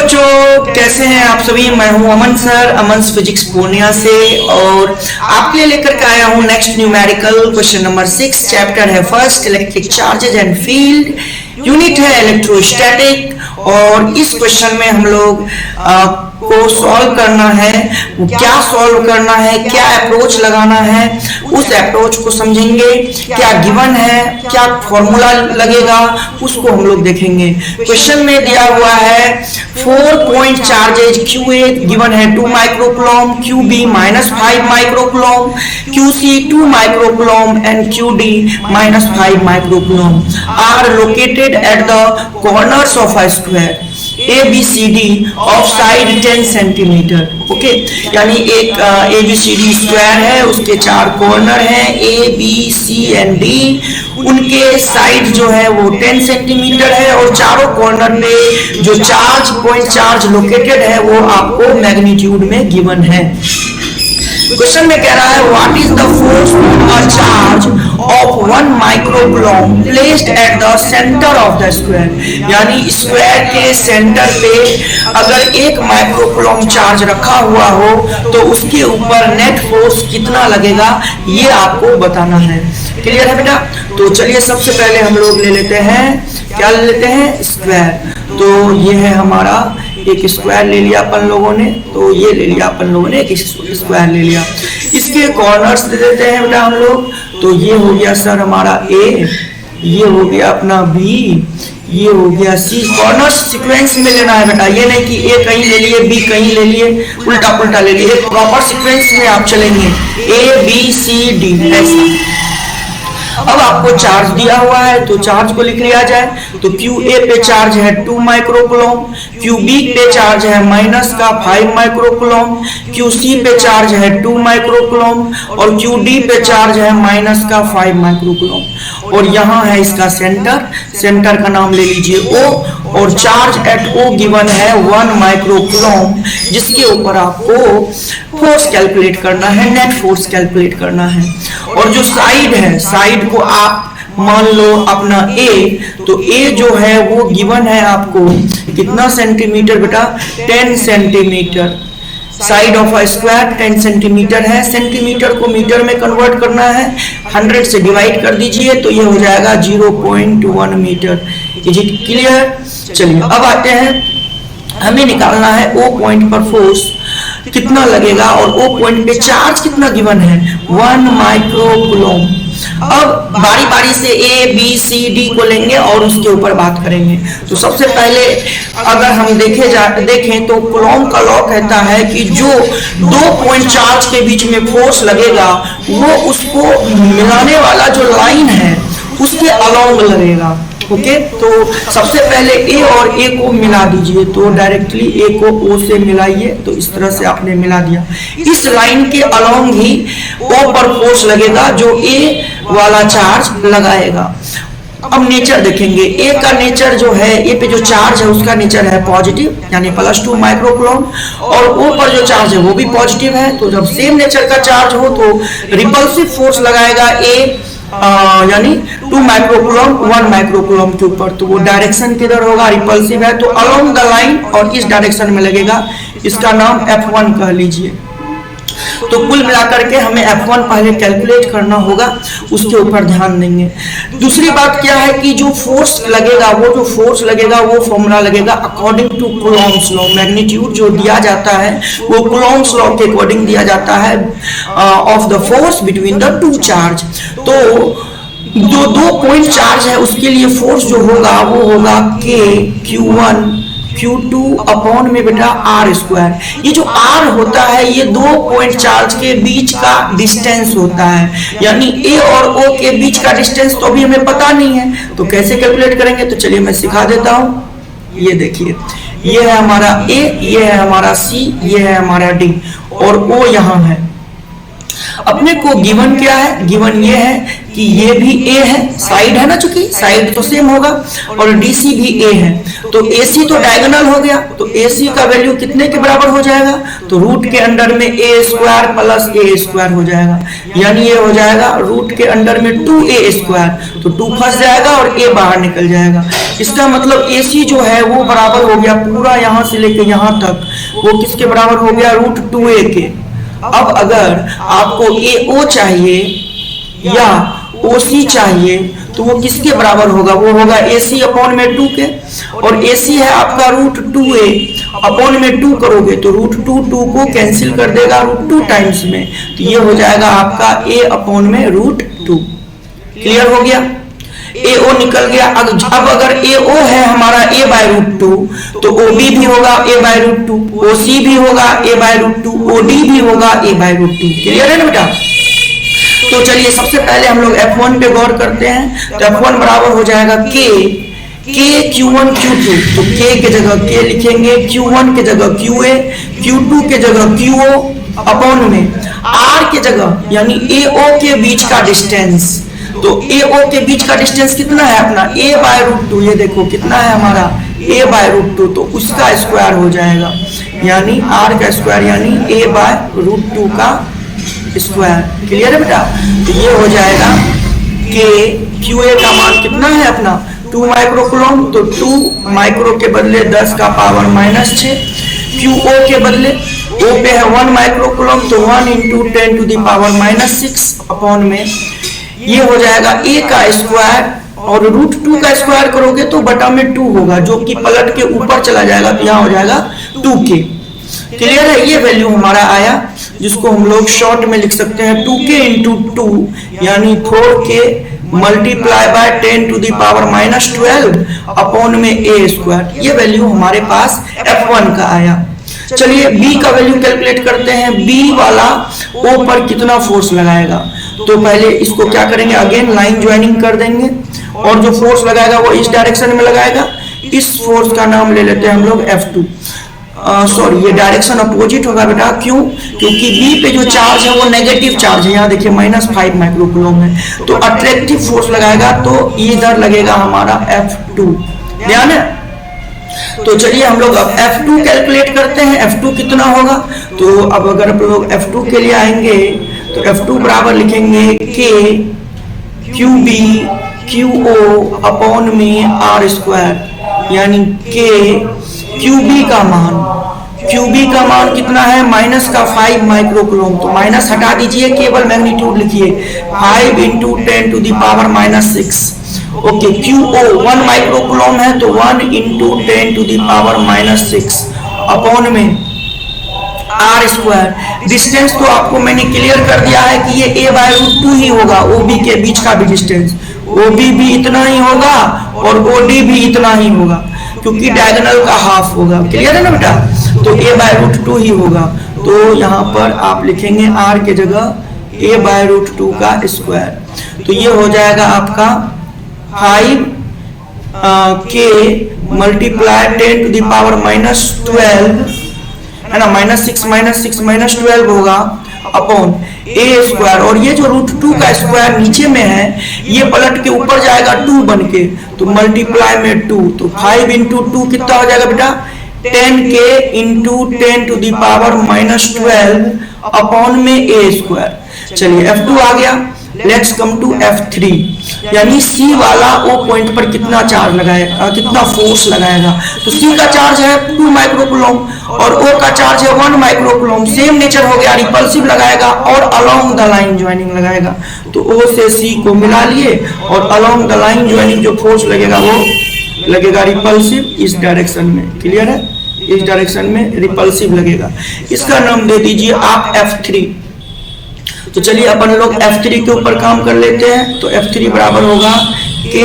बच्चों, कैसे हैं आप सभी। मैं हूं अमन सर, अमन फिजिक्स पूर्णिया से, और आपके लिए लेकर के आया हूं next numerical question number 6। Chapter है first, electric charges and field, unit है इलेक्ट्रोस्टैटिक। और इस क्वेश्चन में हम लोग को सॉल्व करना है। वो क्या सॉल्व करना है, क्या अप्रोच लगाना है, उस अप्रोच को समझेंगे। क्या गिवन है, क्या फॉर्मूला लगेगा, उसको हम लोग देखेंगे। क्वेश्चन में दिया हुआ है 4 पॉइंट चार्जेज QA गिवन है 2 microcoulomb, QB -5 microcoulomb, QC 2 microcoulomb and QD -5 microcoulomb are located at the corners of a square ABCD of side 10 centimetre. Okay, यानी एक ABCD स्क्वायर है, उसके 4 कॉर्नर हैं A, B, C and D। उनके side जो है वो 10 सेंटीमीटर है, और चारों कॉर्नर पे जो चार्ज पॉइंट चार्ज लोकेटेड है वो आपको मैग्नीट्यूड में गिवन है। क्वेश्चन में कह रहा है what is the force a charge of 1 microcoulomb placed at the centre of the square. यानी स्क्वायर के सेंटर पे अगर 1 माइक्रोकूलम चार्ज रखा हुआ हो तो उसके ऊपर नेट फोर्स कितना लगेगा, ये आपको बताना है। क्लियर है बेटा? तो चलिए सबसे पहले हम लोग ले लेते हैं, क्या ले लेते हैं, स्क्वायर। तो ये है हमारा एक स्क्वायर ले लिया अपन लोगों ने, तो ये ले लिया अपन लोगों ने, एक स्क्वायर ले लिया। इसके कॉर्नर्स दे देते हैं बेटा हम लोग। तो ये हो गया सर हमारा A, ये हो गया अपना B, ये हो गया C। कॉर्नर्स सीक्वेंस में लेना है बेटा, ये नहीं कि A कहीं ले लिए B कहीं ले लिए, उल्टा पुल्टा ले लिए। प्रॉपर सीक्वेंस में आप चलेंगे, A B C D ऐसा। अब आपको चार्ज दिया हुआ है तो चार्ज को लिख लिया जाए। तो QA पे चार्ज है 2 माइक्रोकूलम, QB पे चार्ज है -5 माइक्रोकूलम, QC पे चार्ज है 2 माइक्रोकूलम, और QD पे चार्ज है -5 माइक्रोकूलम। और यहाँ है इसका सेंटर, सेंटर का नाम ले लीजिए O, और चार्ज एट O गिवन है 1 माइक्रोकूलम, जिसके ऊपर आपको फोर्स कैलकुलेट करना है, नेट फोर्स कैलकुलेट करना है। और जो साइड है, साइड को आप मान लो अपना A, तो A जो है वो गिवन है आपको कितना सेंटीमीटर बेटा, 10 centimetre. Side of a square 10 centimetre है, सेंटीमीटर को मीटर में कन्वर्ट करना है, 100 से डिवाइड कर दीजिए तो ये हो जाएगा 0.1 मीटर। Is it clear? चलिए अब आते हैं, हमें निकालना है O पॉइंट पर फोर्स कितना लगेगा, और O पॉइंट पे चार्ज कितना गिवन है, 1 माइक्रोकूलम। अब बारी बारी से A B C D को लेंगे और उसके ऊपर बात करेंगे। तो सबसे पहले अगर हम देखें तो कूलॉम का लॉ कहता है कि जो 2 पॉइंट चार्ज के बीच में फोर्स लगेगा वो उसको मिलाने वाला जो लाइन है उसके अलोंग लगेगा। ओके, तो सबसे पहले A और A को मिला दीजिए। तो डायरेक्टली A को O से मिलाइए, तो इस तरह से आपने मिला दिया। इस लाइन के अलोंग ही O पर फोर्स लगेगा जो A वाला चार्ज लगाएगा। अब नेचर देखेंगे, A का नेचर जो है, A पे जो चार्ज है उसका नेचर है पॉजिटिव, यानी +2 माइक्रोकूलम, और O पर जो चार्ज है वो भी पॉजिटिव है। तो जब सेम नेचर का चार्ज हो तो रिपल्सिव फोर्स लगाएगा A, यानी 2 माइक्रोकूलम 1 माइक्रोकूलम के ऊपर। तो वो डायरेक्शन किधर होगा, रिपल्सिव है, तो अलोंग द लाइन और इस डायरेक्शन में लगेगा। इसका नाम F1 कह लीजिए। तो कुल मिलाकर के हमें F1 पहले कैलकुलेट करना होगा, उसके ऊपर ध्यान देंगे। दूसरी बात क्या है कि जो फोर्स लगेगा, वो जो फोर्स लगेगा वो फॉर्मूला लगेगा according to Coulomb's law. Magnitude जो दिया जाता है वो कूलॉम्स लॉ के अकॉर्डिंग दिया जाता है of the force between the 2 charge. तो जो 2 पॉइंट चार्ज है उसके लिए फोर्स जो होगा वो होगा K Q1 Q2 अपॉन में बेटा R स्क्वायर। ये जो R होता है ये 2 पॉइंट चार्ज के बीच का डिस्टेंस होता है, यानी A और O के बीच का डिस्टेंस तो अभी हमें पता नहीं है, तो कैसे कैलकुलेट करेंगे, तो चलिए मैं सिखा देता हूँ। ये देखिए, ये है हमारा A, ये है हमारा C, ये है हमारा D, और O यहाँ है। अपने को गिवन क्या है, गिवन ये है कि ये भी ए है, साइड है ना, चूंकि साइड तो सेम होगा, और डीसी भी ए है, तो एसी तो डायगोनल हो गया, तो एसी का वैल्यू कितने के बराबर हो जाएगा, तो रूट के अंडर में ए स्क्वायर प्लस ए स्क्वायर हो जाएगा, यानी ये हो जाएगा रूट के अंडर में 2a स्क्वायर, तो 2 फंस जाएगा और ए बाहर निकल जाएगा। इसका मतलब एसी जो है वो बराबर हो गया पूरा यहां से लेके यहां तक, वो किसके बराबर हो गया, रूट 2a के। अब अगर आपको AO चाहिए या OC चाहिए तो वो किसके बराबर होगा, वो होगा AC अपॉन में 2 के, और AC है आपका रूट 2a अपॉन में 2 करोगे तो रूट 2 को कैंसिल कर देगा रूट 2 टाइम्स में, तो ये हो जाएगा आपका a अपॉन में रूट 2। क्लियर हो गया, AO निकल गया। अब अगर AO है हमारा a बाय रूट 2 तो OB भी होगा a बाय रूट 2, OC भी होगा a बाय रूट 2, OD भी होगा a बाय रूट 2। क्लियर है ना बेटा। तो चलिए सबसे पहले हम लोग F1 पे गौर करते हैं, तो F1 बराबर हो जाएगा K Q1 Q2, तो K के जगह K लिखेंगे, Q1 के जगह QA, Q2 के जगह QO अपॉन में R के जगह यानी AO के बीच का डिस्टेंस, तो AO के बीच का डिस्टेंस कितना है अपना a बाय रूट 2, ये देखो कितना है हमारा a बाय रूट 2, तो उसका स्क्वायर हो जाएगा, यानी R का स्क्वायर यानी a बाय रूट 2 का स्क्वायर। क्लियर है बेटा, तो ये हो जाएगा कि QA का मान कितना है अपना 2 माइक्रोकूलम, तो 2 माइक्रो के बदले 10 का पावर -6, QO के बदले O पे है 1 माइक्रोकूलम, तो 1 into 10 to the power -6 upon में ये हो जाएगा a का स्क्वायर, और रूट 2 का स्क्वायर करोगे तो बटा में 2 होगा जो कि पलट के ऊपर चला जाएगा, तो यहाँ हो जाएगा 2k। क्लियर है, ये वैल्यू हमारा आया जिसको हम लोग शॉर्ट में लिख सकते हैं 2k इंटू 2 यानी 4k multiply by 10 to the power -12 upon में a स्क्वायर, ये वैल्यू हमारे पास F1 का आया। चलिए B का वैल्यू कैलकुलेट करते हैं, B वाला O पर कितना फोर्स लगाएगा, तो पहले इसको क्या करेंगे, अगेन लाइन ज्वाइनिंग कर देंगे, और जो फोर्स लगाएगा वो इस डायरेक्शन में लगाएगा, इस फोर्स का नाम ले लेते हैं हम लोग F2। सॉरी ये डायरेक्शन अपोजिट होगा बेटा, क्यों, क्योंकि B पे जो चार्ज है वो नेगेटिव चार्ज है, यहाँ देखिए -5 माइक्रोकूलम है, तो अट्रैक्टिव फोर्स लगाएगा तो इधर लगेगा हमारा F2, ध्यान है। तो चलिए हम लोग अब F2 कैलकुलेट करते हैं, F2 कितना होगा, तो अब अगर हम लोग F2 के लिए आएंगे तो F2 बराबर लिखेंगे K QB QO अपॉन में R स्क्वायर, यानी K QB का मान कितना है -5 माइक्रोकूलम, तो माइनस हटा दीजिए, केवल मैग्नीट्यूड लिखिए 5 into 10 to the power -6। Okay, QO 1 microcoulomb है तो 1 into 10 to the power -6 upon में R स्क्वायर। डिस्टेंस तो आपको मैंने क्लियर कर दिया है कि ये a बाय रूट 2 ही होगा, OB के बीच का भी डिस्टेंस, OB भी इतना ही होगा और OD भी इतना ही होगा क्योंकि डायगोनल का हाफ होगा। क्लियर है ना बेटा, तो a बाय रूट 2 ही होगा, तो यहाँ पर आप लिखेंगे R के जगह a बाय रूट 2 का स्क्वायर, तो ये हो जाएगा आपका 5k multiply 10 to the power -12 है ना, -6 -12 होगा अपॉन a स्क्वायर, और ये जो रूट 2 का स्क्वायर नीचे में है ये पलट के ऊपर जाएगा 2 बन के, तो मल्टीप्लाई में 2, तो 5 इंटू 2 कितना हो जाएगा बेटा 10k into 10 to the power -12 upon में a स्क्वायर। चलिए F2 आ गया, लेट्स कम टू F3, यानी C वाला O पॉइंट पर कितना चार्ज लगाएगा, कितना फोर्स लगाएगा, तो C का चार्ज है 2 माइक्रोकूलम और O का चार्ज है 1 माइक्रोकूलम, सेम नेचर हो गया, रिपल्सिव लगाएगा और अलोंग द लाइन ज्वाइनिंग लगाएगा, तो O से C को मिला लिए और अलोंग द लाइन ज्वाइनिंग जो फोर्स लगेगा वो लगेगा रिपल्सिव इस डायरेक्शन में। क्लियर है, इस डायरेक्शन में रिपल्सिव लगेगा, इसका नाम दे दीजिए आप F3। तो चलिए अपन लोग F3 के ऊपर काम कर लेते हैं, तो F3 बराबर होगा K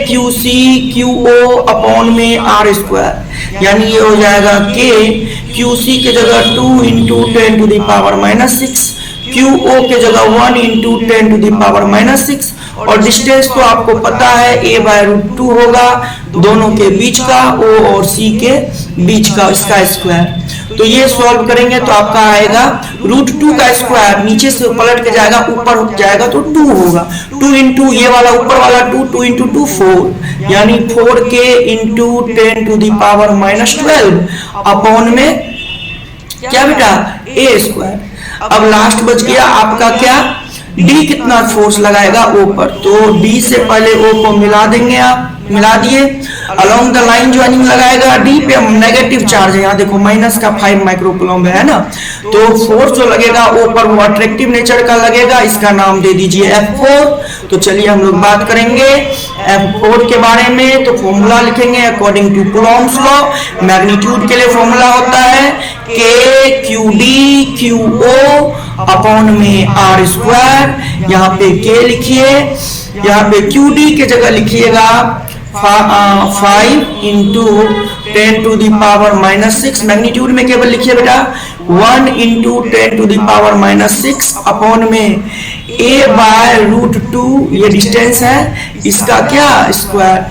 QC QO अपॉन में R स्क्वायर, यानी ये हो जाएगा K QC के जगह 2 into 10 to the power -6, QO के जगह 1 इंटू 10 टू द पावर -6 और डिस्टेंस तो आपको पता है a/√2 होगा, दोनों के बीच का, O और C के बीच का, इसका स्क्वायर। तो ये सॉल्व करेंगे तो आपका आएगा √2 का स्क्वायर, नीचे से पलट के जाएगा, ऊपर जाएगा तो 2 होगा। 2 इंटू ये वाला ऊपर वाला 2 इंटू 2 4, यानी 4k इंटू 10⁻⁻12 अपॉन में क्या बेटा a²। अब लास्ट बच गया आपका क्या, d कितना फोर्स लगाएगा O पर, तो d से पहले O को मिला देंगे, आप मिला दिए, अलोंग द लाइन ज्वाइनिंग लगाएगा, d पे नेगेटिव चार्ज है, यहाँ देखो माइनस का 5 माइक्रोकूलम्ब है ना, तो फोर्स जो लगेगा O पर वो अट्रैक्टिव नेचर का लगेगा, इसका नाम दे दीजिए F4। तो चलिए हम लोग बात करेंगे F4 के बारे में। तो फॉर्मूला लिखेंगे according to Coulomb's law. Magnitude के लिए फॉर्मूला होता है KQD QO अपॉन में r²। यहाँ पे K लिखिए, यहाँ पे QD के जगह लिखिएगा 5 इंटू 10⁻⁻6। मैग्नीट्यूड में केवल लिखिए बेटा 1 इंटू 10⁻⁻6 अपॉन में a/√2, ये डिस्टेंस है, इसका क्या स्क्वायर।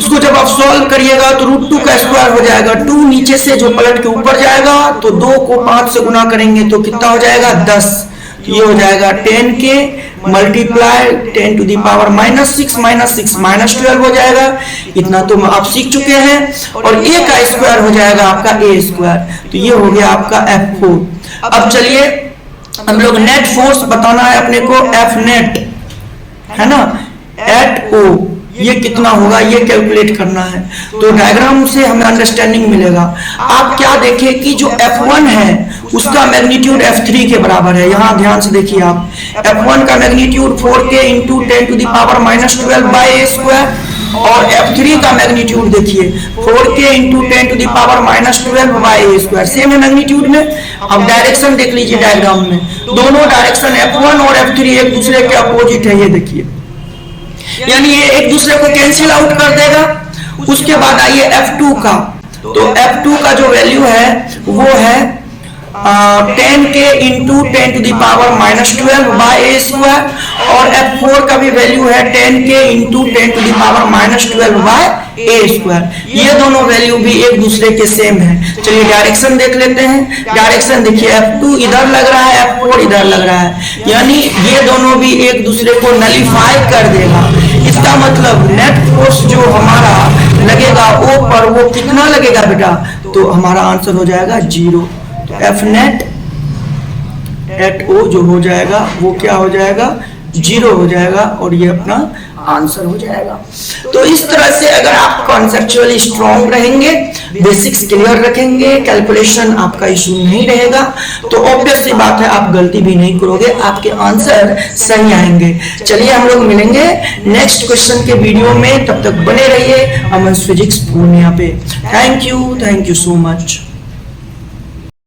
इसको जब आप सॉल्व करिएगा तो √2 का स्क्वायर हो जाएगा, 2 नीचे से जो पलट के ऊपर जाएगा, तो 2 को 5 से गुना करेंगे तो कितना हो जाएगा 10। तो ये हो जाएगा 10k मल्टीप्लाई 10⁻⁻6 -6 -12 हो जाएगा। इतना तो आप सीख चुके हैं। और a का स्क्वायर हो जाएगा आपका a²। तो ये हो गया आपका F4। अब चलिए हम लोग नेट फोर्स बताना है अपने को, F नेट है ना, एट O ये कितना होगा ये कैलकुलेट करना है। तो डायग्राम से हमें अंडरस्टैंडिंग मिलेगा। आप क्या देखें कि जो F1 है उसका मैग्नीट्यूड F3 के बराबर है। यहाँ ध्यान से देखिए आप, F1 का मैग्नीट्यूड 4k इंटू 10⁻⁻12 और F3 का मैग्नीट्यूड देखिए 4k इंटू 10⁻⁻12 सेम है मैग्नीट्यूड में। अब डायरेक्शन देख लीजिए डायग्राम में, दोनों डायरेक्शन F1 और F3 एक दूसरे के अपोजिट है, ये देखिए, यानी ये एक दूसरे को कैंसिल आउट कर देगा। उसके बाद आइए F2 का, तो F2 का जो वैल्यू है वो है 10k इंटू 10⁻⁻12 और F4 का भी वैल्यू है 10k इंटू 10⁻⁻12। ये दोनों वैल्यू भी एक दूसरे के सेम है। चलिए डायरेक्शन देख लेते हैं। डायरेक्शन देखिए, F2 इधर लग रहा है, F4 इधर लग रहा है, यानी ये दोनों भी एक दूसरे को नलीफाई कर देगा। इसका मतलब नेट फोर्स जो हमारा लगेगा O पर वो कितना लगेगा बेटा, तो हमारा आंसर हो जाएगा 0। तो F नेट एट O जो हो जाएगा वो क्या हो जाएगा 0 हो जाएगा, और ये अपना आंसर हो जाएगा। तो इस तरह से अगर आप कॉन्सेप्चुअली स्ट्रॉन्ग रहेंगे, बेसिक्स क्लियर रखेंगे, कैलकुलेशन आपका इशू नहीं रहेगा, तो ऑब्वियस सी बात है आप गलती भी नहीं करोगे, आपके आंसर सही आएंगे। चलिए हम लोग मिलेंगे नेक्स्ट क्वेश्चन के वीडियो में, तब तक बने रहिए अमन फिजिक्स पूर्णिया पे। Thank you so much.